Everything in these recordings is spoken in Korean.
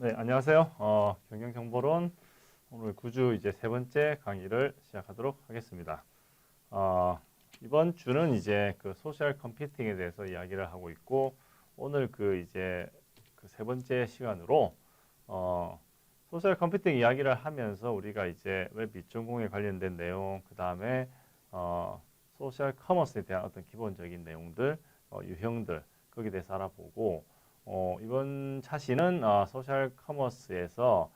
네, 안녕하세요. 경영정보론 오늘 9주 이제 세 번째 강의를 시작하도록 하겠습니다. 이번 주는 이제 그 소셜 컴퓨팅에 대해서 이야기를 하고 있고, 오늘 그 이제 그 세 번째 시간으로 소셜 컴퓨팅 이야기를 하면서 우리가 이제 웹 2.0에 관련된 내용, 그 다음에 소셜 커머스에 대한 어떤 기본적인 내용들, 유형들 거기에 대해서 알아보고, 이번 차시는 소셜 커머스에서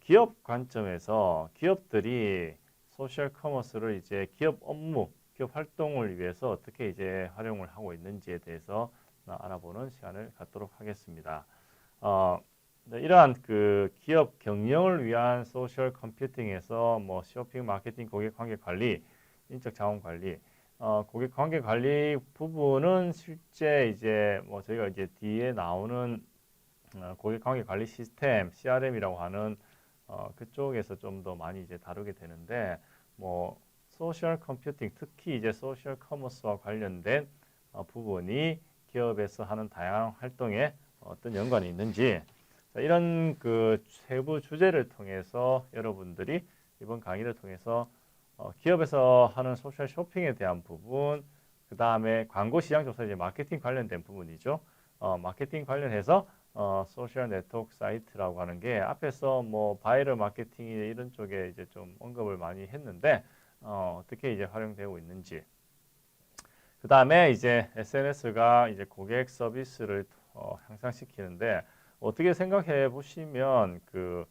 기업 관점에서 기업들이 소셜 커머스를 이제 기업 업무, 기업 활동을 위해서 어떻게 이제 활용을 하고 있는지에 대해서 알아보는 시간을 갖도록 하겠습니다. 네, 이러한 그 기업 경영을 위한 소셜 컴퓨팅에서 뭐 쇼핑, 마케팅, 고객 관계 관리, 인적 자원 관리, 고객 관계 관리 부분은 실제 이제 뭐 저희가 이제 뒤에 나오는 고객 관계 관리 시스템 CRM이라고 하는 그쪽에서 좀 더 많이 이제 다루게 되는데, 뭐 소셜 컴퓨팅, 특히 이제 소셜 커머스와 관련된 부분이 기업에서 하는 다양한 활동에 어떤 연관이 있는지, 자, 이런 그 세부 주제를 통해서 여러분들이 이번 강의를 통해서 기업에서 하는 소셜 쇼핑에 대한 부분, 그 다음에 광고 시장 조사, 이제 마케팅 관련된 부분이죠. 마케팅 관련해서 소셜 네트워크 사이트라고 하는 게 앞에서 뭐 바이럴 마케팅 이런 쪽에 이제 좀 언급을 많이 했는데, 어떻게 이제 활용되고 있는지, 그 다음에 이제 SNS가 이제 고객 서비스를 향상시키는데, 어떻게 생각해 보시면 그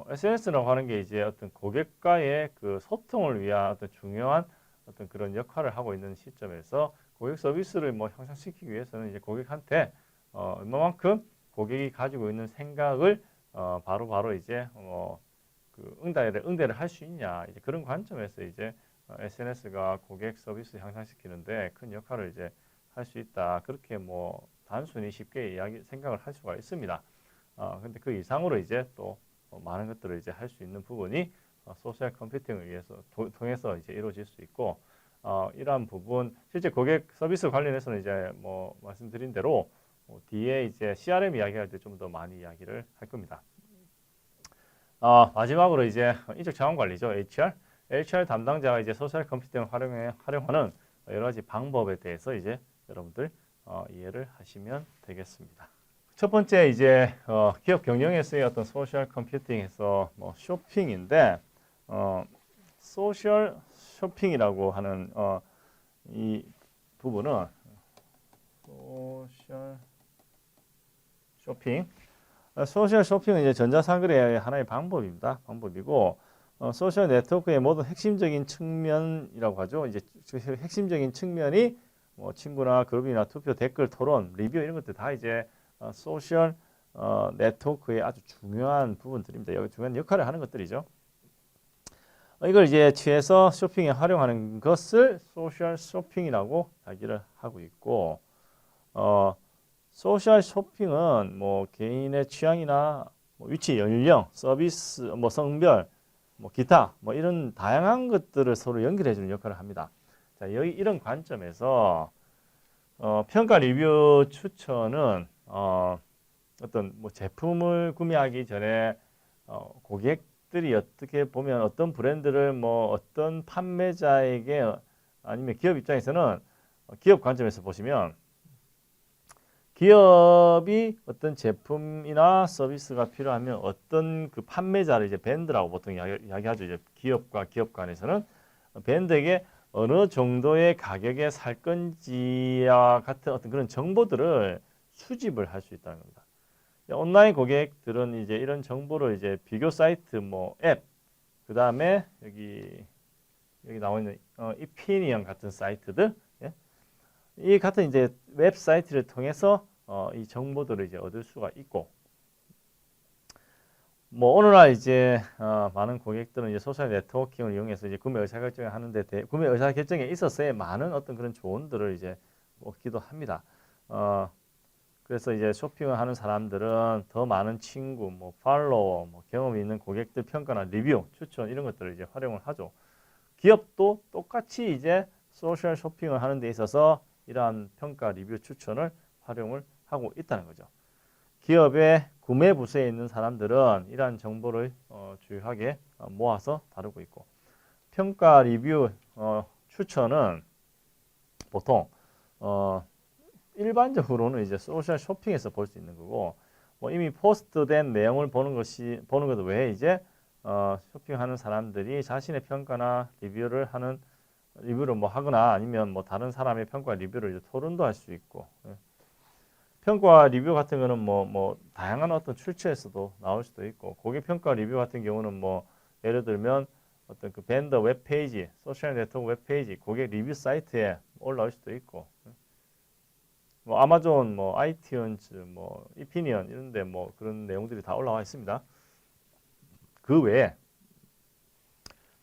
SNS라고 하는 게 이제 어떤 고객과의 그 소통을 위한 어떤 중요한 어떤 그런 역할을 하고 있는 시점에서 고객 서비스를 뭐 향상시키기 위해서는 이제 고객한테 얼마만큼 고객이 가지고 있는 생각을 바로바로 이제 그 응대를 할 수 있냐, 이제 그런 관점에서 이제 SNS가 고객 서비스 향상시키는데 큰 역할을 이제 할 수 있다. 그렇게 뭐 단순히 쉽게 생각을 할 수가 있습니다. 근데 그 이상으로 이제 또 많은 것들을 이제 할 수 있는 부분이 소셜 컴퓨팅을 위해서 통해서 이제 이루어질 수 있고, 이러한 부분 실제 고객 서비스 관련해서는 이제 뭐 말씀드린 대로 뒤에 이제 CRM 이야기할 때 좀 더 많이 이야기를 할 겁니다. 마지막으로 이제 인적 자원 관리죠. HR 담당자가 이제 소셜 컴퓨팅을 활용하는 여러 가지 방법에 대해서 이제 여러분들 이해를 하시면 되겠습니다. 첫 번째 이제 기업 경영에서의 어떤 소셜 컴퓨팅에서 뭐 쇼핑인데, 소셜 쇼핑이라고 하는 이 부분은 소셜 쇼핑은 이제 전자상거래의 하나의 방법입니다. 방법이고, 소셜 네트워크의 모든 핵심적인 측면이라고 하죠. 이제 핵심적인 측면이 뭐 친구나 그룹이나 투표, 댓글, 토론, 리뷰 이런 것들 다 이제 소셜 네트워크의 아주 중요한 부분들입니다. 여기 중요한 역할을 하는 것들이죠. 이걸 이제 취해서 쇼핑에 활용하는 것을 소셜 쇼핑이라고 이야기를 하고 있고, 소셜 쇼핑은 뭐 개인의 취향이나 뭐 위치, 연령, 서비스, 뭐 성별, 뭐 기타, 뭐 이런 다양한 것들을 서로 연결해주는 역할을 합니다. 자, 여기 이런 관점에서 평가 리뷰 추천은 어떤 뭐 제품을 구매하기 전에 고객들이 어떻게 보면 어떤 브랜드를 뭐 어떤 판매자에게 아니면 기업 입장에서는 기업 관점에서 보시면 기업이 어떤 제품이나 서비스가 필요하면 어떤 그 판매자를 이제 밴드라고 보통 이야기하죠. 이제 기업과 기업 간에서는 밴드에게 어느 정도의 가격에 살 건지와 같은 어떤 그런 정보들을 수집을 할 수 있다는 겁니다. 온라인 고객들은 이제 이런 정보를 이제 비교 사이트, 뭐 앱, 그 다음에 여기 나와 있는 이피니언 같은 사이트들, 예? 이 같은 이제 웹사이트를 통해서 이 정보들을 이제 얻을 수가 있고, 뭐 오늘날 이제 많은 고객들은 이제 소셜 네트워킹을 이용해서 이제 구매 의사결정을 하는데 구매 의사결정에 있어서의 많은 어떤 그런 조언들을 이제 얻기도 합니다. 그래서 이제 쇼핑을 하는 사람들은 더 많은 친구, 뭐 팔로워, 뭐 경험이 있는 고객들 평가나 리뷰, 추천 이런 것들을 이제 활용을 하죠. 기업도 똑같이 이제 소셜 쇼핑을 하는 데 있어서 이러한 평가, 리뷰, 추천을 활용을 하고 있다는 거죠. 기업의 구매 부서에 있는 사람들은 이러한 정보를 주요하게 모아서 다루고 있고, 평가 리뷰 추천은 보통 일반적으로는 이제 소셜 쇼핑에서 볼 수 있는 거고, 뭐 이미 포스트된 내용을 보는 것도 외에 이제 쇼핑하는 사람들이 자신의 평가나 리뷰를 뭐 하거나 아니면 뭐 다른 사람의 평가 리뷰를 이제 토론도 할 수 있고, 평가 리뷰 같은 거는 뭐 다양한 어떤 출처에서도 나올 수도 있고, 고객 평가 리뷰 같은 경우는 뭐 예를 들면 어떤 그 벤더 웹페이지, 소셜 네트워크 웹페이지, 고객 리뷰 사이트에 올라올 수도 있고, 뭐 아마존, 뭐 아이튠즈, 뭐 이피니언 이런데 뭐 그런 내용들이 다 올라와 있습니다. 그 외에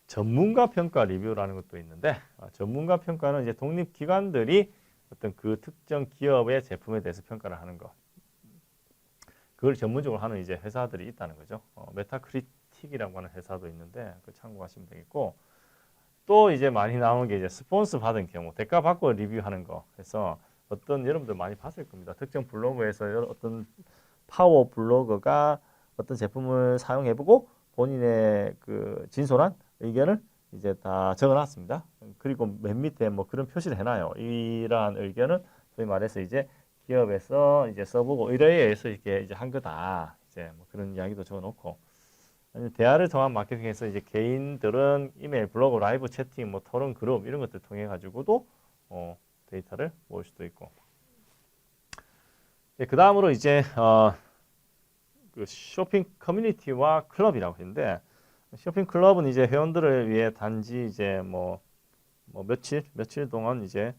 전문가 평가 리뷰라는 것도 있는데, 전문가 평가는 이제 독립 기관들이 어떤 그 특정 기업의 제품에 대해서 평가를 하는 거. 그걸 전문적으로 하는 이제 회사들이 있다는 거죠. 메타크리틱이라고 하는 회사도 있는데 그 참고하시면 되겠고, 또 이제 많이 나오는 게 이제 스폰서 받은 경우 대가 받고 리뷰하는 거. 그래서 어떤 여러분들 많이 봤을 겁니다. 특정 블로그에서 어떤 파워 블로거가 어떤 제품을 사용해보고 본인의 그 진솔한 의견을 이제 다 적어놨습니다. 그리고 맨 밑에 뭐 그런 표시를 해놔요. 이러한 의견은 소위 말해서 이제 기업에서 이제 써보고 의뢰에 의해서 이렇게 이제 한 거다. 이제 뭐 그런 이야기도 적어놓고, 대화를 통한 마케팅에서 이제 개인들은 이메일, 블로그, 라이브 채팅, 뭐 토론 그룹 이런 것들 통해 가지고도 데이터를 모을 수도 있고. 그 다음으로 이제 그 쇼핑 커뮤니티와 클럽이라고 했는데, 쇼핑 클럽은 이제 회원들을 위해 단지 이제 뭐 며칠 동안 이제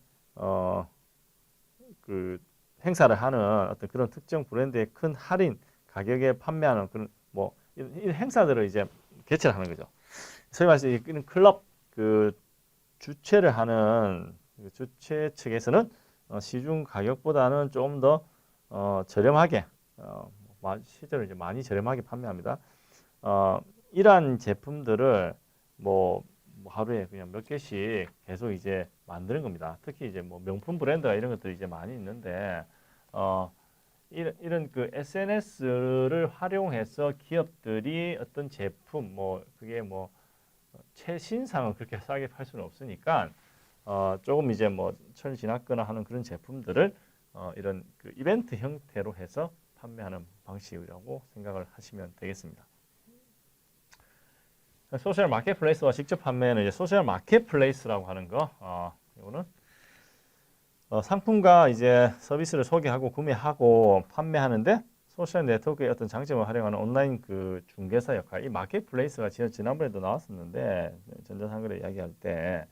그 행사를 하는 어떤 그런 특정 브랜드의 큰 할인 가격에 판매하는 그런 뭐 이런 행사들을 이제 개최를 하는 거죠. 소위 말해서 이런 클럽 그 주최를 하는 그 주최 측에서는 시중 가격보다는 조금 더 저렴하게 실제로 이제 많이 저렴하게 판매합니다. 이러한 제품들을 뭐 하루에 그냥 몇 개씩 계속 이제 만드는 겁니다. 특히 이제 뭐 명품 브랜드가 이런 것들이 이제 많이 있는데 이런 그 SNS를 활용해서 기업들이 어떤 제품 뭐 그게 뭐 최신상은 그렇게 싸게 팔 수는 없으니까 조금 이제 뭐 철 지났거나 하는 그런 제품들을 이런 그 이벤트 형태로 해서 판매하는 방식이라고 생각을 하시면 되겠습니다. 소셜 마켓플레이스와 직접 판매는 이제 소셜 마켓플레이스라고 하는 거, 이거는 상품과 이제 서비스를 소개하고 구매하고 판매하는데 소셜 네트워크의 어떤 장점을 활용하는 온라인 그 중개사 역할. 이 마켓플레이스가 지난번에도 나왔었는데 전자상거래 이야기할 때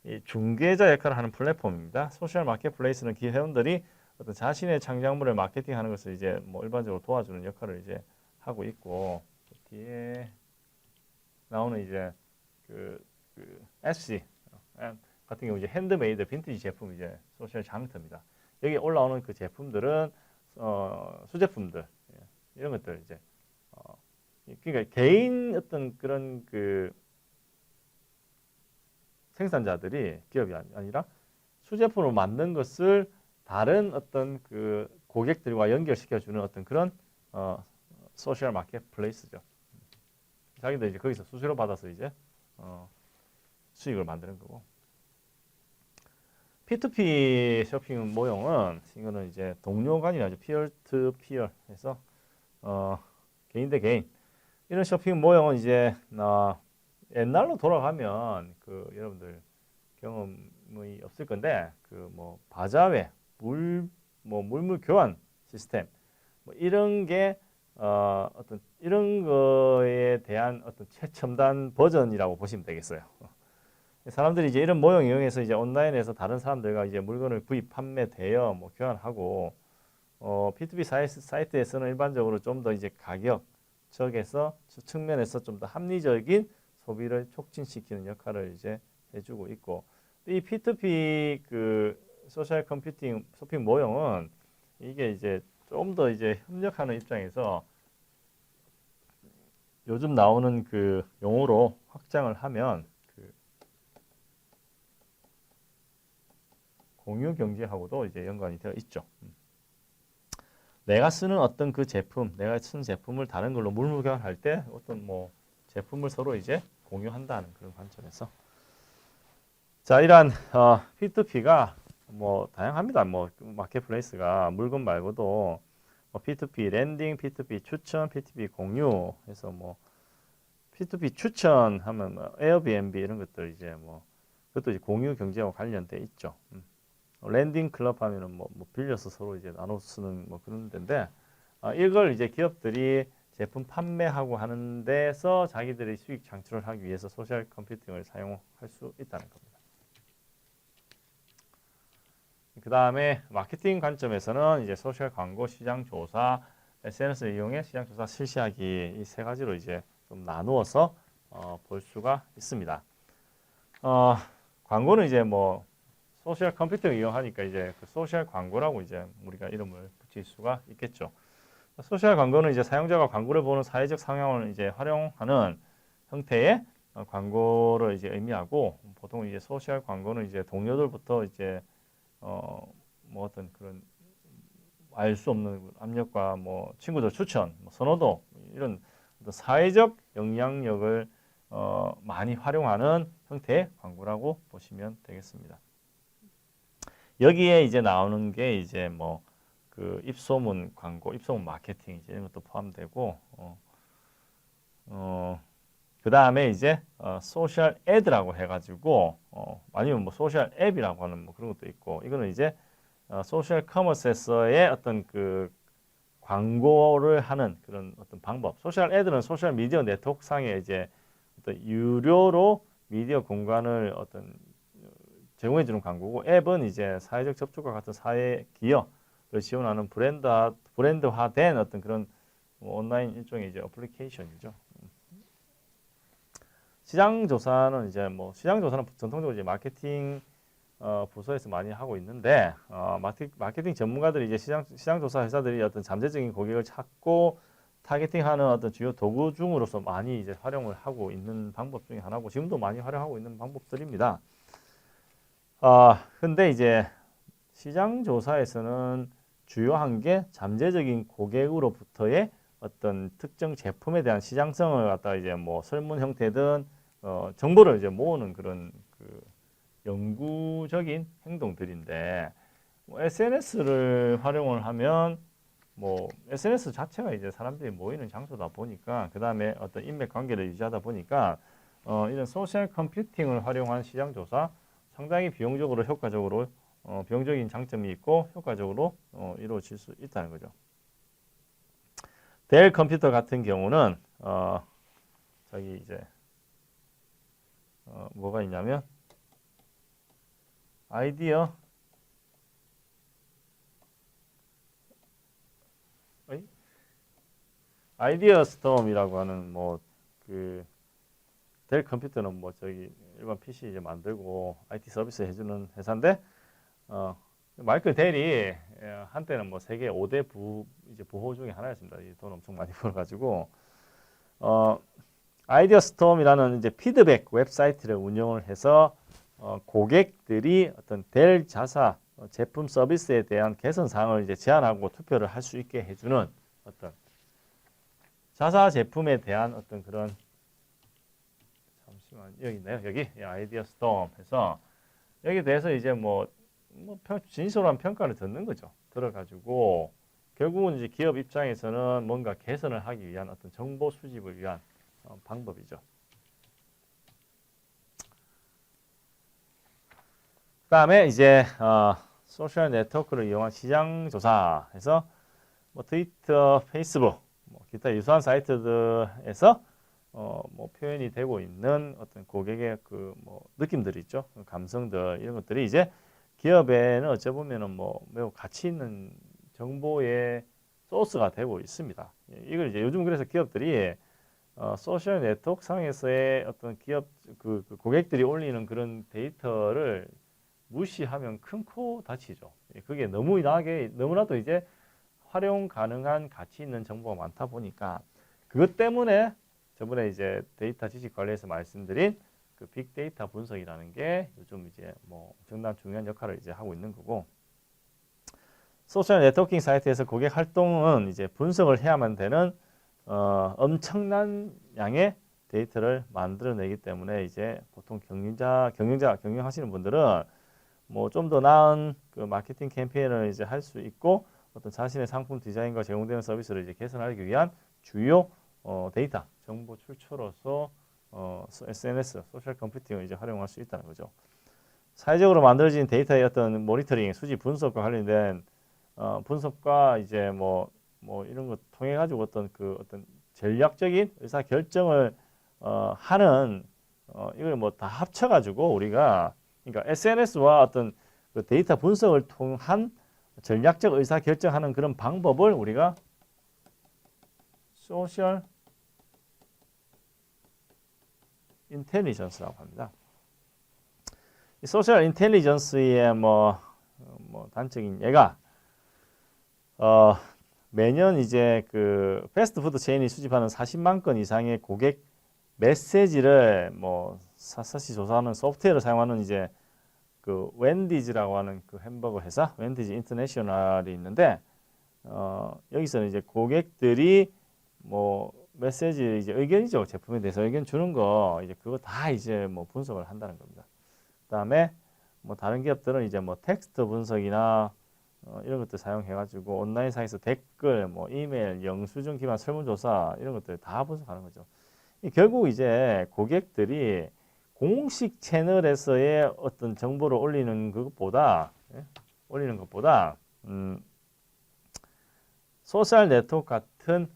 이 중개자 역할을 하는 플랫폼입니다. 소셜 마켓플레이스는 기업 회원들이 어떤 자신의 창작물을 마케팅하는 것을 이제 뭐 일반적으로 도와주는 역할을 이제 하고 있고, 뒤에 나오는 이제 그 SC 같은 경우 이제 핸드메이드 빈티지 제품 이제 소셜 장터입니다. 여기 올라오는 그 제품들은 수제품들 이런 것들 이제 그러니까 개인 어떤 그런 그 생산자들이 기업이 아니라 수제품으로 만든 것을 다른 어떤 그 고객들과 연결시켜주는 어떤 그런 소셜 마켓플레이스죠. 자기들 이제 거기서 수수료 받아서 이제 수익을 만드는 거고. P2P 쇼핑 모형은 이거는 이제 동료 간이 아주 피어 투 피어 해서 개인 대 개인 이런 쇼핑 모형은 이제 옛날로 돌아가면 그 여러분들 경험이 없을 건데 그 뭐 바자회 물물 교환 시스템 뭐 이런 게 어떤 이런 거에 대한 어떤 최첨단 버전이라고 보시면 되겠어요. 사람들이 이제 이런 모형 이용해서 이제 온라인에서 다른 사람들과 이제 물건을 구입, 판매, 대여, 뭐 교환하고 P2P 사이트에서는 일반적으로 좀 더 이제 가격 쪽에서 측면에서 좀 더 합리적인 소비를 촉진시키는 역할을 이제 해주고 있고, 이 P2P 그 소셜 컴퓨팅 쇼핑 모형은 이게 이제 좀 더 이제 협력하는 입장에서 요즘 나오는 그 용어로 확장을 하면 그 공유 경제하고도 이제 연관이 되어 있죠. 내가 쓰는 어떤 그 제품, 내가 쓴 제품을 다른 걸로 물무교환할 때 어떤 뭐 제품을 서로 이제 공유한다는 그런 관점에서 자, 이러한 P2P가 뭐 다양합니다. 뭐 마켓플레이스가 물건 말고도 뭐 P2P 랜딩, P2P 추천, P2P 공유 해서 뭐 P2P 추천하면 뭐 에어비앤비 이런 것들 이제 뭐 그것도 이제 공유 경제와 관련돼 있죠. 랜딩 클럽 하면은 뭐 빌려서 서로 이제 나눠 쓰는 뭐 그런 데인데 이걸 이제 기업들이 제품 판매하고 하는 데서 자기들의 수익 창출을 하기 위해서 소셜 컴퓨팅을 사용할 수 있다는 겁니다. 그 다음에 마케팅 관점에서는 이제 소셜 광고, 시장 조사, SNS를 이용해 시장 조사 실시하기 이 세 가지로 이제 좀 나누어서 볼 수가 있습니다. 광고는 이제 뭐 소셜 컴퓨팅을 이용하니까 이제 그 소셜 광고라고 이제 우리가 이름을 붙일 수가 있겠죠. 소셜 광고는 이제 사용자가 광고를 보는 사회적 상황을 이제 활용하는 형태의 광고를 이제 의미하고 보통 이제 소셜 광고는 이제 동료들부터 이제 뭐 어떤 그런 알 수 없는 압력과 뭐 친구들 추천, 뭐 선호도 이런 어떤 사회적 영향력을 많이 활용하는 형태의 광고라고 보시면 되겠습니다. 여기에 이제 나오는 게 이제 뭐 그 입소문 광고, 입소문 마케팅 이제 이런 것도 포함되고 그 다음에 이제 소셜 애드라고 해가지고 아니면 뭐 소셜 앱이라고 하는 뭐 그런 것도 있고 이거는 이제 소셜 커머스에서의 어떤 그 광고를 하는 그런 어떤 방법. 소셜 애드는 소셜 미디어 네트워크 상에 이제 어떤 유료로 미디어 공간을 어떤 제공해 주는 광고고 앱은 이제 사회적 접촉과 같은 사회 기여를 지원하는 브랜드화된 어떤 그런 온라인 일종의 이제 어플리케이션이죠. 시장 조사는 이제 뭐 시장 조사는 전통적으로 이제 마케팅 부서에서 많이 하고 있는데 마케팅 전문가들이 이제 시장 조사 회사들이 어떤 잠재적인 고객을 찾고 타겟팅하는 어떤 주요 도구 중으로서 많이 이제 활용을 하고 있는 방법 중에 하나고 지금도 많이 활용하고 있는 방법들입니다. 근데 이제 시장 조사에서는 주요한 게 잠재적인 고객으로부터의 어떤 특정 제품에 대한 시장성을 갖다가 이제 뭐 설문 형태든 정보를 이제 모으는 그런 그 연구적인 행동들인데 뭐 SNS를 활용을 하면 뭐 SNS 자체가 이제 사람들이 모이는 장소다 보니까 그 다음에 어떤 인맥 관계를 유지하다 보니까 이런 소셜 컴퓨팅을 활용한 시장 조사 상당히 비용적으로 효과적으로 비용적인 장점이 있고 효과적으로 이루어질 수 있다는 거죠. 델 컴퓨터 같은 경우는 저기 이제 뭐가 있냐면 아이디어 스톰이라고 하는 뭐 그 델 컴퓨터는 뭐 저기 일반 PC 이제 만들고 IT 서비스 해주는 회사인데 마이클 델이 한때는 뭐 세계 5대 이제 부호 중에 하나였습니다. 돈 엄청 많이 벌어가지고 아이디어 스톰이라는 이제 피드백 웹사이트를 운영을 해서 고객들이 어떤 델 자사 제품 서비스에 대한 개선 사항을 이제 제안하고 투표를 할 수 있게 해주는 어떤 자사 제품에 대한 어떤 그런 잠시만 여기 있네요. 여기 아이디어 스톰 해서 여기에 대해서 이제 뭐 진솔한 평가를 듣는 거죠. 들어가지고 결국은 이제 기업 입장에서는 뭔가 개선을 하기 위한 어떤 정보 수집을 위한 방법이죠. 그다음에 이제 소셜 네트워크를 이용한 시장 조사에서 뭐 트위터, 페이스북, 뭐 기타 유사한 사이트들에서 뭐 표현이 되고 있는 어떤 고객의 그 뭐 느낌들이 있죠, 감성들 이런 것들이 이제 기업에는 어찌 보면은 뭐 매우 가치 있는 정보의 소스가 되고 있습니다. 이걸 이제 요즘 그래서 기업들이 소셜 네트워크 상에서의 어떤 기업 그 고객들이 올리는 그런 데이터를 무시하면 큰 코 다치죠. 그게 너무나도 이제 활용 가능한 가치 있는 정보가 많다 보니까 그것 때문에 저번에 이제 데이터 지식 관리에서 말씀드린 그 빅데이터 분석이라는 게 요즘 이제 뭐 엄청난 중요한 역할을 이제 하고 있는 거고 소셜 네트워킹 사이트에서 고객 활동은 이제 분석을 해야만 되는 엄청난 양의 데이터를 만들어내기 때문에 이제 보통 경영하시는 분들은 뭐 좀 더 나은 그 마케팅 캠페인을 이제 할 수 있고 어떤 자신의 상품 디자인과 제공되는 서비스를 이제 개선하기 위한 주요 데이터 정보 출처로서 SNS 소셜 컴퓨팅을 이제 활용할 수 있다는 거죠. 사회적으로 만들어진 데이터의 어떤 모니터링, 수집 분석과 관련된 분석과 이제 뭐 이런 거 통해 가지고 어떤 전략적인 의사 결정을 하는 이걸 뭐 다 합쳐 가지고 우리가 그러니까 SNS와 어떤 그 데이터 분석을 통한 전략적 의사 결정하는 그런 방법을 우리가 소셜 인텔리전스라고 합니다. 이 소셜 인텔리전스의 뭐 단적인 예가 매년 이제 그 패스트푸드 체인이 수집하는 40만 건 이상의 고객 메시지를 뭐 샅샅이 조사하는 소프트웨어를 사용하는 이제 그 웬디즈라고 하는 그 햄버거 회사 웬디즈 인터내셔널이 있는데 여기서는 이제 고객들이 뭐 메시지 이제 의견이죠. 제품에 대해서 의견 주는 거 이제 그거 다 이제 뭐 분석을 한다는 겁니다. 그다음에 뭐 다른 기업들은 이제 뭐 텍스트 분석이나 이런 것들 사용해가지고 온라인상에서 댓글, 뭐 이메일, 영수증 기반 설문조사 이런 것들 다 분석하는 거죠. 결국 이제 고객들이 공식 채널에서의 어떤 정보를 올리는 것보다 소셜 네트워크 같은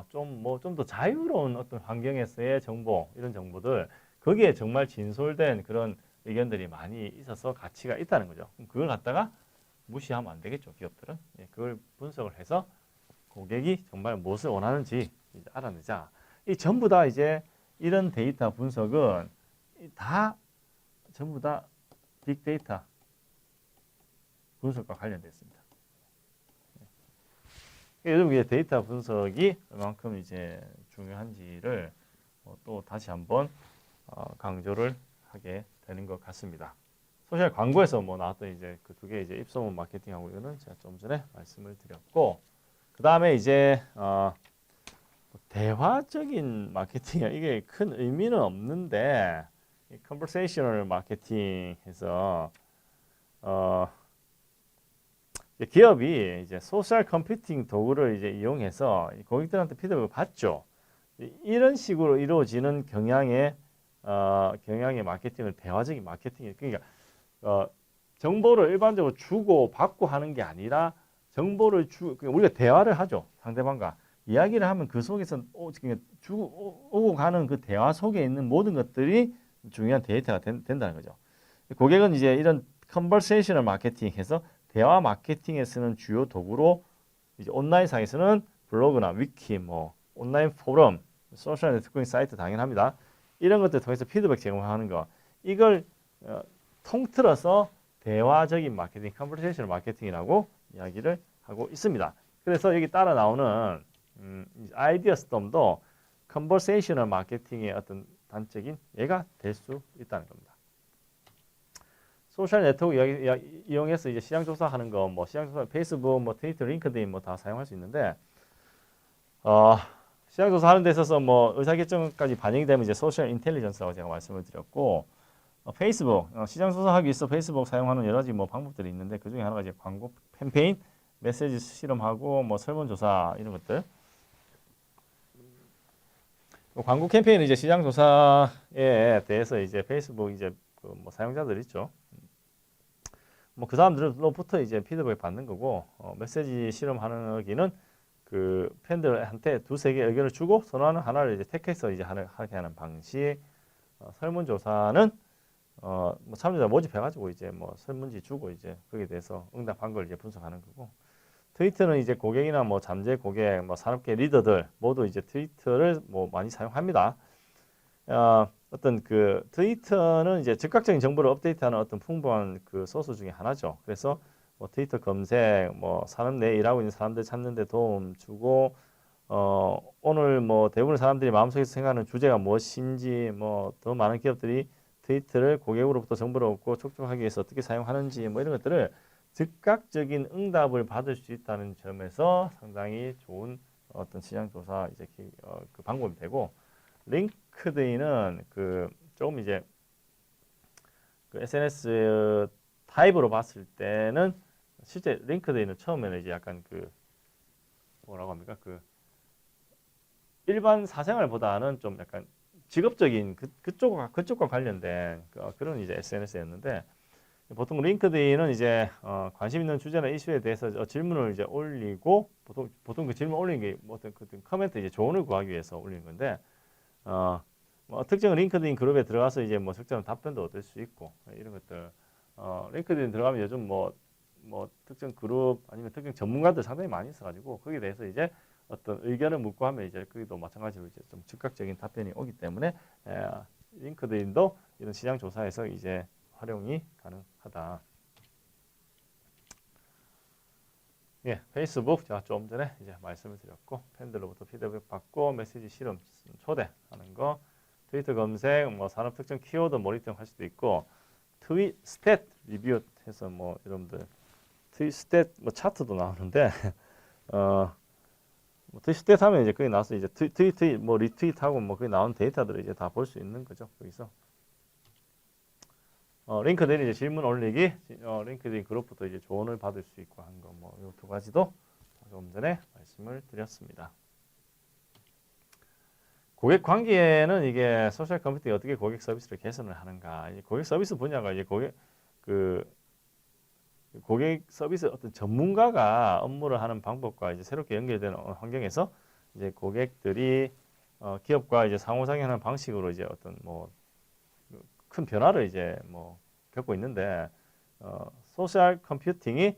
좀 더 자유로운 어떤 환경에서의 정보 이런 정보들 거기에 정말 진솔된 그런 의견들이 많이 있어서 가치가 있다는 거죠. 그걸 갖다가 무시하면 안 되겠죠. 기업들은 그걸 분석을 해서 고객이 정말 무엇을 원하는지 이제 알아내자. 이 전부 다 이제 이런 데이터 분석은 다 전부 다 빅데이터 분석과 관련되어 있습니다. 요즘 이제 데이터 분석이 얼만큼 이제 중요한지를 또 다시 한번 강조를 하게 되는 것 같습니다. 소셜 광고에서 뭐 나왔던 이제 그 두 개 이제 입소문 마케팅하고 이거는 제가 좀 전에 말씀을 드렸고 그 다음에 이제 대화적인 마케팅이 이게 큰 의미는 없는데 컨버세이셔널 마케팅에서 기업이 이제 소셜 컴퓨팅 도구를 이제 이용해서 고객들한테 피드백을 받죠. 이런 식으로 이루어지는 경향의 마케팅을 대화적인 마케팅이 그러니까 정보를 일반적으로 주고 받고 하는 게 아니라 정보를 우리가 대화를 하죠. 상대방과 이야기를 하면 그 속에서 오고 가는 그 대화 속에 있는 모든 것들이 중요한 데이터가 된다는 거죠. 고객은 이제 이런 컨버세이셔널 마케팅에서 대화 마케팅에 쓰는 주요 도구로 이제 온라인상에서는 블로그나 위키, 뭐 온라인 포럼, 소셜 네트워킹 사이트 당연합니다. 이런 것들 통해서 피드백 제공하는 거 이걸 통틀어서 대화적인 마케팅, 컨버세이셔널 마케팅이라고 이야기를 하고 있습니다. 그래서 여기 따라 나오는 아이디어 스톰도 컨버세이셔널 마케팅의 어떤 단적인 예가 될 수 있다는 겁니다. 소셜 네트워크 이용해서 이제 시장 조사하는 거, 뭐 시장 조사, 페이스북, 뭐 트위터, 링크드인 뭐 다 사용할 수 있는데, 시장 조사하는 데 있어서 뭐 의사결정까지 반영이 되면 이제 소셜 인텔리전스라고 제가 말씀을 드렸고, 페이스북 시장 조사하기 위해서 페이스북 사용하는 여러 가지 뭐 방법들이 있는데 그 중에 하나가 이제 광고 캠페인, 메시지 실험하고 뭐 설문조사 이런 것들. 광고 캠페인은 이제 시장 조사에 대해서 이제 페이스북 이제 뭐 사용자들 있죠. 뭐 그 사람들로부터 이제 피드백을 받는 거고 메시지 실험하는 그 팬들한테 두세 개 의견을 주고 선호하는 하나를 이제 택해서 이제 하게 하는 방식. 설문조사는 뭐 참여자 모집해가지고 이제 뭐 설문지 주고 이제 거기에 대해서 응답한 걸 이제 분석하는 거고. 트위터는 이제 고객이나 뭐 잠재 고객, 뭐 산업계 리더들 모두 이제 트위터를 뭐 많이 사용합니다. 어떤 그 트위터는 이제 즉각적인 정보를 업데이트하는 어떤 풍부한 그 소스 중에 하나죠. 그래서 뭐 트위터 검색, 뭐 산업 내에 일하고 있는 사람들 찾는 데 도움 주고, 오늘 뭐 대부분 사람들이 마음속에서 생각하는 주제가 무엇인지, 뭐 더 많은 기업들이 트위터를 고객으로부터 정보를 얻고 촉촉하기 위해서 어떻게 사용하는지, 뭐 이런 것들을 즉각적인 응답을 받을 수 있다는 점에서 상당히 좋은 어떤 시장 조사 이제 그 방법이 되고, 링크드인은 그 조금 이제 그 SNS 타입으로 봤을 때는 실제 링크드인은 처음에는 이제 약간 그 뭐라고 합니까? 그 일반 사생활보다는 좀 약간 직업적인 그쪽과 관련된 그런 이제 SNS였는데, 보통 링크드인은 이제 관심 있는 주제나 이슈에 대해서 질문을 이제 올리고, 보통 그 질문 올리는 게 뭐 어떤 그 커멘트 이제 조언을 구하기 위해서 올리는 건데, 뭐 특정 링크드인 그룹에 들어가서 이제 뭐 적절한 답변도 얻을 수 있고 이런 것들. 링크드인 들어가면 요즘 뭐 특정 그룹 아니면 특정 전문가들 상당히 많이 있어가지고 거기에 대해서 이제 어떤 의견을 묻고 하면 이제 거기도 마찬가지로 이제 좀 즉각적인 답변이 오기 때문에 링크드인도 이런 시장 조사에서 이제 활용이 가능하다. 예, 페이스북 제가 좀 전에 이제 말씀을 드렸고, 팬들로부터 피드백 받고 메시지 실험 초대하는 거, 트위터 검색, 뭐 산업 특정 키워드 모니터링 할 수도 있고, 스탯 리뷰 해서 뭐 여러분들 스탯 뭐 차트도 나오는데 뭐 스탯 하면 이제 거기 나와서 이제 트위트 뭐 리트윗하고 뭐 거기 나온 데이터들을 이제 다 볼 수 있는 거죠. 거기서 링크드인 이제 질문 올리기, 링크드인 그룹부터 이제 조언을 받을 수 있고 한 거, 뭐 이 두 가지도 조금 전에 말씀을 드렸습니다. 고객 관계에는 이게 소셜 컴퓨팅이 어떻게 고객 서비스를 개선을 하는가, 이 고객 서비스 분야가 이제 고객 서비스 어떤 전문가가 업무를 하는 방법과 이제 새롭게 연결되는 환경에서 이제 고객들이 기업과 이제 상호작용하는 방식으로 이제 어떤 뭐 큰 변화를 이제 뭐 겪고 있는데, 소셜 컴퓨팅이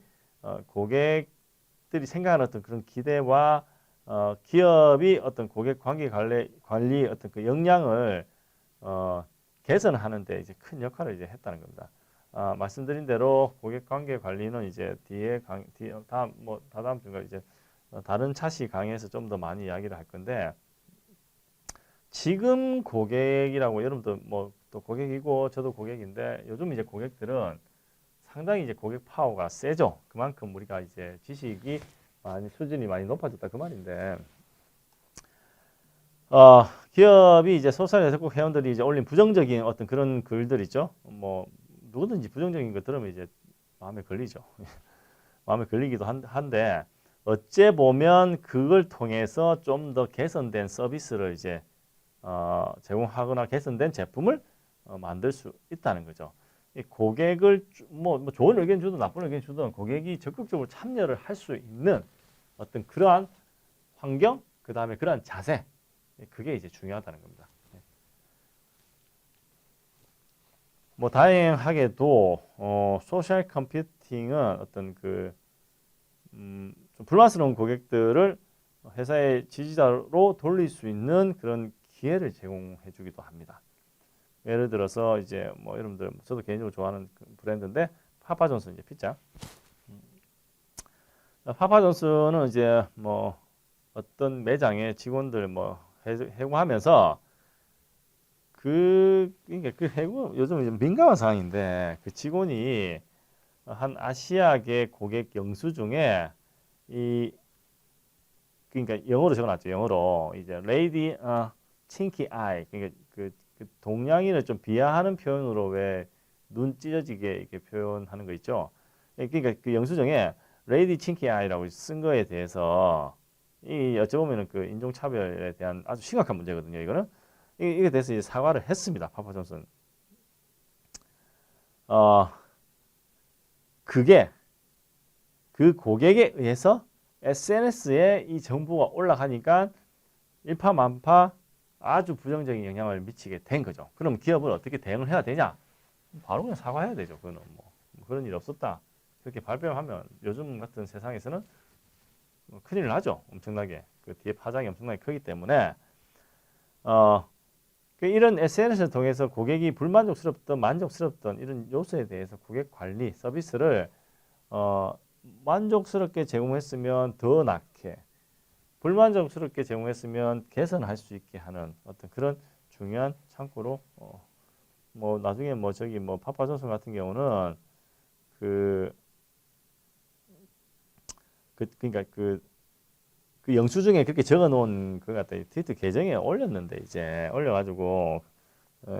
고객들이 생각하는 어떤 그런 기대와 기업이 어떤 고객 관계 관리 어떤 그 역량을 개선하는 데 이제 큰 역할을 이제 했다는 겁니다. 말씀드린 대로 고객 관계 관리는 이제 다다음 주가 이제 다른 차시 강의에서 좀 더 많이 이야기를 할 건데, 지금 고객이라고 여러분도 뭐 또 고객이고 저도 고객인데, 요즘 이제 고객들은 상당히 이제 고객 파워가 세죠. 그만큼 우리가 이제 지식이 수준이 많이 높아졌다 그 말인데, 기업이 이제 소셜에 적극 회원들이 이제 올린 부정적인 어떤 그런 글들 있죠. 뭐 누구든지 부정적인 거 들으면 이제 마음에 걸리죠. 마음에 걸리기도 한데, 어째 보면 그걸 통해서 좀 더 개선된 서비스를 이제 제공하거나 개선된 제품을 만들 수 있다는 거죠. 이 고객을 뭐 좋은 의견 주든 나쁜 의견 주든 고객이 적극적으로 참여를 할 수 있는 어떤 그러한 환경, 그 다음에 그러한 자세, 그게 이제 중요하다는 겁니다. 뭐 다행하게도 소셜 컴퓨팅은 어떤 좀 불만스러운 고객들을 회사의 지지자로 돌릴 수 있는 그런 기회를 제공해 주기도 합니다. 예를 들어서 이제 뭐 여러분들 저도 개인적으로 좋아하는 브랜드인데 파파존스 이제 피자. 파파존스는 이제 뭐 어떤 매장의 직원들 뭐 해고하면서 그러니까 그 해고 요즘 이제 민감한 상황인데, 그 직원이 한 아시아계 고객 영수 중에 그러니까 영어로 적어놨죠. 영어로 이제 레이디 칭키 아이, 그러니까 그 동양인을 좀 비하하는 표현으로 왜 눈 찢어지게 이렇게 표현하는 거 있죠. 그러니까 그 영수증에 레이디 칭키 아이라고 쓴 거에 대해서 어찌 보면은 그 인종 차별에 대한 아주 심각한 문제거든요. 이거는 이게 대해서 이제 사과를 했습니다. 파파 존슨. 그게 그 고객에 의해서 SNS에 이 정보가 올라가니까 일파만파 아주 부정적인 영향을 미치게 된 거죠. 그럼 기업은 어떻게 대응을 해야 되냐? 바로 그냥 사과해야 되죠. 그거는 뭐 그런 일 없었다, 그렇게 발표하면 요즘 같은 세상에서는 큰일 나죠. 엄청나게 그 뒤에 파장이 엄청나게 크기 때문에 이런 SNS를 통해서 고객이 불만족스럽던 만족스럽던 이런 요소에 대해서 고객 관리 서비스를 만족스럽게 제공했으면 더 낫게, 불만족스럽게 제공했으면 개선할 수 있게 하는 어떤 그런 중요한 창구로 뭐 나중에 뭐 저기 뭐 파파존슨 같은 경우는 그 그러니까 그 영수증에 그렇게 적어놓은 그 같다 트위터 계정에 올렸는데 이제 올려가지고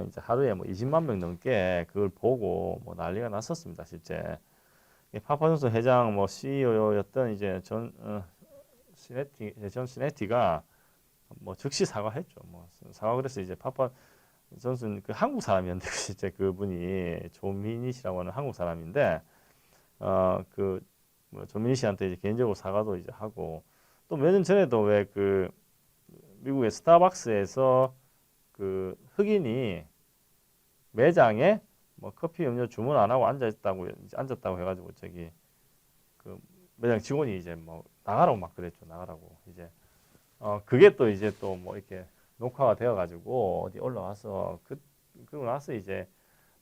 이제 하루에 뭐 20만 명 넘게 그걸 보고 뭐 난리가 났었습니다. 실제 파파존슨 회장 뭐 CEO였던 이제 전 시네티가 뭐 즉시 사과했죠. 뭐 사과 그래서 이제 파파존슨 그 한국 사람이었는데 실제 그분이 조미닛이라고 하는 한국 사람인데 그 뭐 조미닛 씨한테 이제 개인적으로 사과도 이제 하고 또 몇 년 전에도 왜 그 미국의 스타벅스에서 그 흑인이 매장에 뭐 커피 음료 주문 안 하고 앉았다고 해가지고 저기 그 매장 직원이 이제 뭐 나가라고 막 그랬죠. 나가라고 이제 그게 또 이제 또 뭐 이렇게 녹화가 되어가지고 어디 올라와서 그러고 나서 이제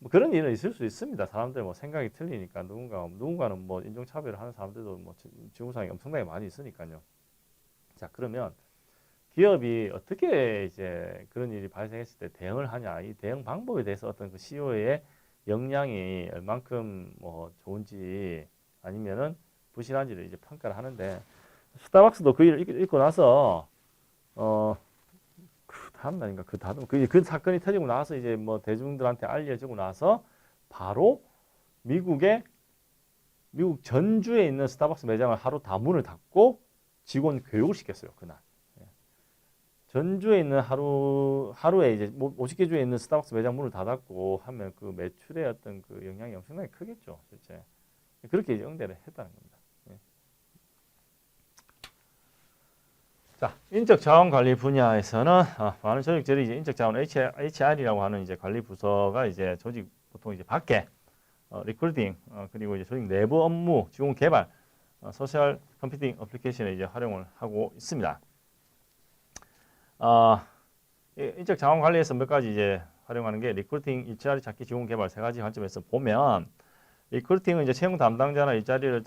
뭐 그런 일은 있을 수 있습니다. 사람들 뭐 생각이 틀리니까 누군가는 뭐 인종차별을 하는 사람들도 뭐 지구상에 엄청나게 많이 있으니까요. 자, 그러면 기업이 어떻게 이제 그런 일이 발생했을 때 대응을 하냐, 이 대응 방법에 대해서 어떤 그 CEO의 역량이 얼만큼 뭐 좋은지 아니면은 부실한지를 이제 평가를 하는데 스타벅스도 그 일을 읽고 나서 그 다음 날인가 그 사건이 터지고 나서 이제 뭐 대중들한테 알려지고 나서 바로 미국 전주에 있는 스타벅스 매장을 하루 다 문을 닫고 직원 교육을 시켰어요. 그날. 전주에 있는 하루에 이제 50개 주에 있는 스타벅스 매장 문을 닫았고 하면 그 매출의 어떤 그 영향이 엄청나게 크겠죠. 실제. 그렇게 이제 응대를 했다는 겁니다. 자, 인적 자원 관리 분야에서는 많은 조직들이 이제 인적 자원 HR이라고 하는 이제 관리 부서가 이제 조직 보통 이제 밖에 리크루팅 그리고 이제 조직 내부 업무, 직원 개발, 소셜 컴퓨팅 어플리케이션을 이제 활용을 하고 있습니다. 인적 자원 관리에서 몇 가지 이제 활용하는 게 리크루팅, 일자리 찾기, 직원 개발 세 가지 관점에서 보면 리크루팅은 이제 채용 담당자나 일자리를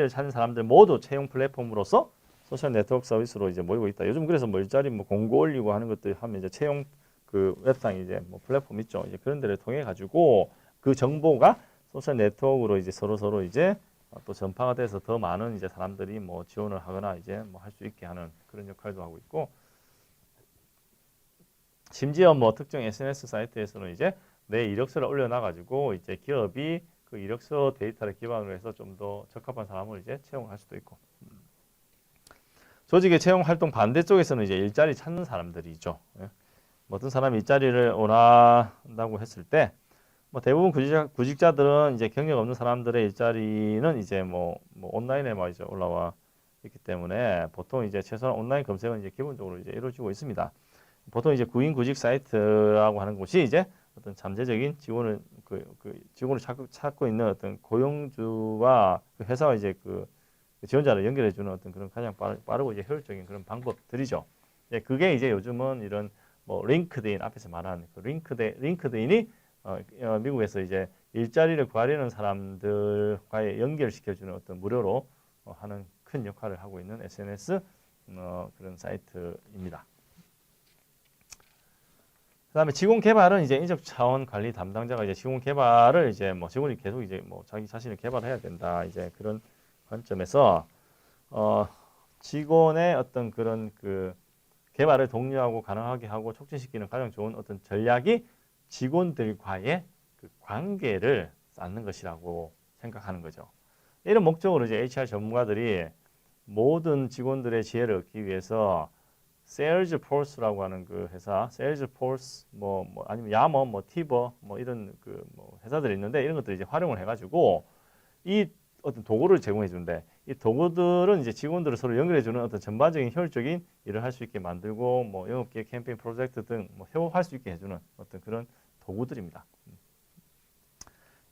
찾는 사람들 모두 채용 플랫폼으로서 소셜 네트워크 서비스로 이제 모이고 있다. 요즘 그래서 뭐 일자리 뭐 공고 올리고 하는 것들 하면 이제 채용 그 웹상 이제 뭐 플랫폼 있죠. 이제 그런 데를 통해 가지고 그 정보가 소셜 네트워크로 이제 서로 이제 또 전파가 돼서 더 많은 이제 사람들이 뭐 지원을 하거나 이제 뭐 할 수 있게 하는 그런 역할도 하고 있고, 심지어 뭐 특정 SNS 사이트에서는 이제 내 이력서를 올려놔가지고 이제 기업이 그 이력서 데이터를 기반으로 해서 좀 더 적합한 사람을 이제 채용할 수도 있고, 조직의 채용 활동 반대쪽에서는 이제 일자리 찾는 사람들이죠. 어떤 사람이 일자리를 원한다고 했을 때, 뭐 대부분 구직자들은 이제 경력 없는 사람들의 일자리는 이제 뭐 온라인에 막 이제 올라와 있기 때문에 보통 이제 최소한 온라인 검색은 이제 기본적으로 이제 이루어지고 있습니다. 보통 이제 구인 구직 사이트라고 하는 곳이 이제 어떤 잠재적인 직원을 찾고 있는 어떤 고용주와 그 회사와 이제 그 지원자를 연결해주는 어떤 그런 가장 빠르고 이제 효율적인 그런 방법들이죠. 그게 이제 요즘은 이런 뭐 링크드인 앞에서 말한 그 링크드인이 미국에서 이제 일자리를 구하려는 사람들과의 연결시켜주는 어떤 무료로 하는 큰 역할을 하고 있는 SNS 그런 사이트입니다. 그다음에 직원 개발은 이제 인적 자원 관리 담당자가 이제 직원 개발을 이제 뭐 직원이 계속 이제 뭐 자기 자신을 개발해야 된다 이제 그런 관점에서 직원의 어떤 그런 그 개발을 독려하고 가능하게 하고 촉진시키는 가장 좋은 어떤 전략이 직원들과의 그 관계를 쌓는 것이라고 생각하는 거죠. 이런 목적으로 이제 HR 전문가들이 모든 직원들의 지혜를 얻기 위해서 세일즈포스라고 하는 그 회사, 세일즈포스 뭐 아니면 야머, 뭐 티버 뭐 이런 그 뭐 회사들이 있는데 이런 것들 이제 활용을 해가지고 이 어떤 도구를 제공해 주는데 이 도구들은 이제 직원들을 서로 연결해 주는 어떤 전반적인 효율적인 일을 할 수 있게 만들고 뭐 영업기획 캠페인 프로젝트 등 뭐 협업할 수 있게 해주는 어떤 그런 도구들입니다.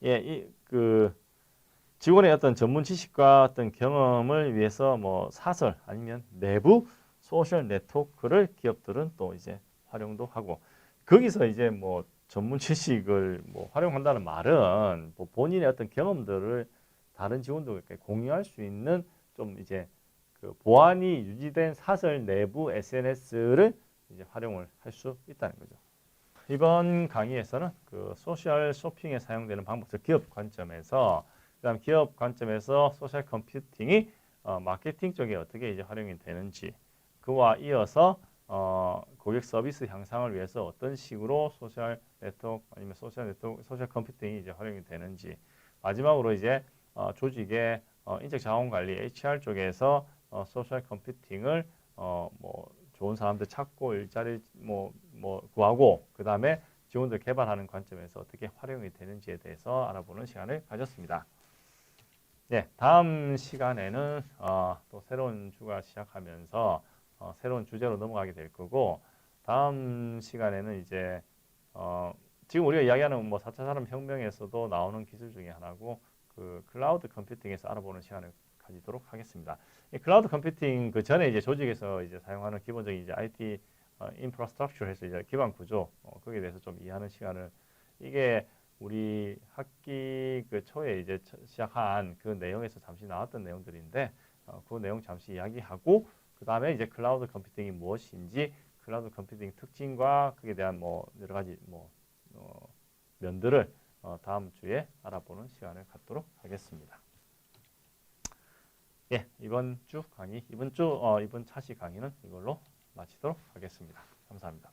이 그 직원의 어떤 전문 지식과 어떤 경험을 위해서 뭐 사설 아니면 내부 소셜 네트워크를 기업들은 또 이제 활용도 하고, 거기서 이제 뭐 전문 지식을 뭐 활용한다는 말은 뭐 본인의 어떤 경험들을 다른 직원들과 공유할 수 있는 좀 이제 그 보안이 유지된 사설 내부 SNS를 이제 활용을 할 수 있다는 거죠. 이번 강의에서는 그 소셜 쇼핑에 사용되는 방법, 즉 기업 관점에서, 그다음 기업 관점에서 소셜 컴퓨팅이 마케팅 쪽에 어떻게 이제 활용이 되는지, 그와 이어서 고객 서비스 향상을 위해서 어떤 식으로 소셜 네트워크 아니면 소셜 컴퓨팅이 이제 활용이 되는지, 마지막으로 이제 조직의 인적 자원 관리 HR 쪽에서 소셜 컴퓨팅을 뭐 좋은 사람들 찾고 일자리 뭐 구하고 그 다음에 지원들 개발하는 관점에서 어떻게 활용이 되는지에 대해서 알아보는 시간을 가졌습니다. 네, 다음 시간에는 또 새로운 주가 시작하면서 새로운 주제로 넘어가게 될 거고, 다음 시간에는 이제 지금 우리가 이야기하는 뭐 4차 산업혁명에서도 나오는 기술 중에 하나고, 그 클라우드 컴퓨팅에서 알아보는 시간을 가지도록 하겠습니다. 이 클라우드 컴퓨팅 그 전에 이제 조직에서 이제 사용하는 기본적인 이제 IT 인프라스트럭처 해서 이제 기반 구조 거기에 대해서 좀 이해하는 시간을, 이게 우리 학기 그 초에 이제 시작한 그 내용에서 잠시 나왔던 내용들인데 그 내용 잠시 이야기하고, 그 다음에 이제 클라우드 컴퓨팅이 무엇인지, 클라우드 컴퓨팅 특징과 그에 대한 뭐 여러 가지 뭐 면들을 다음 주에 알아보는 시간을 갖도록 하겠습니다. 예, 이번 주 강의, 이번 차시 강의는 이걸로 마치도록 하겠습니다. 감사합니다.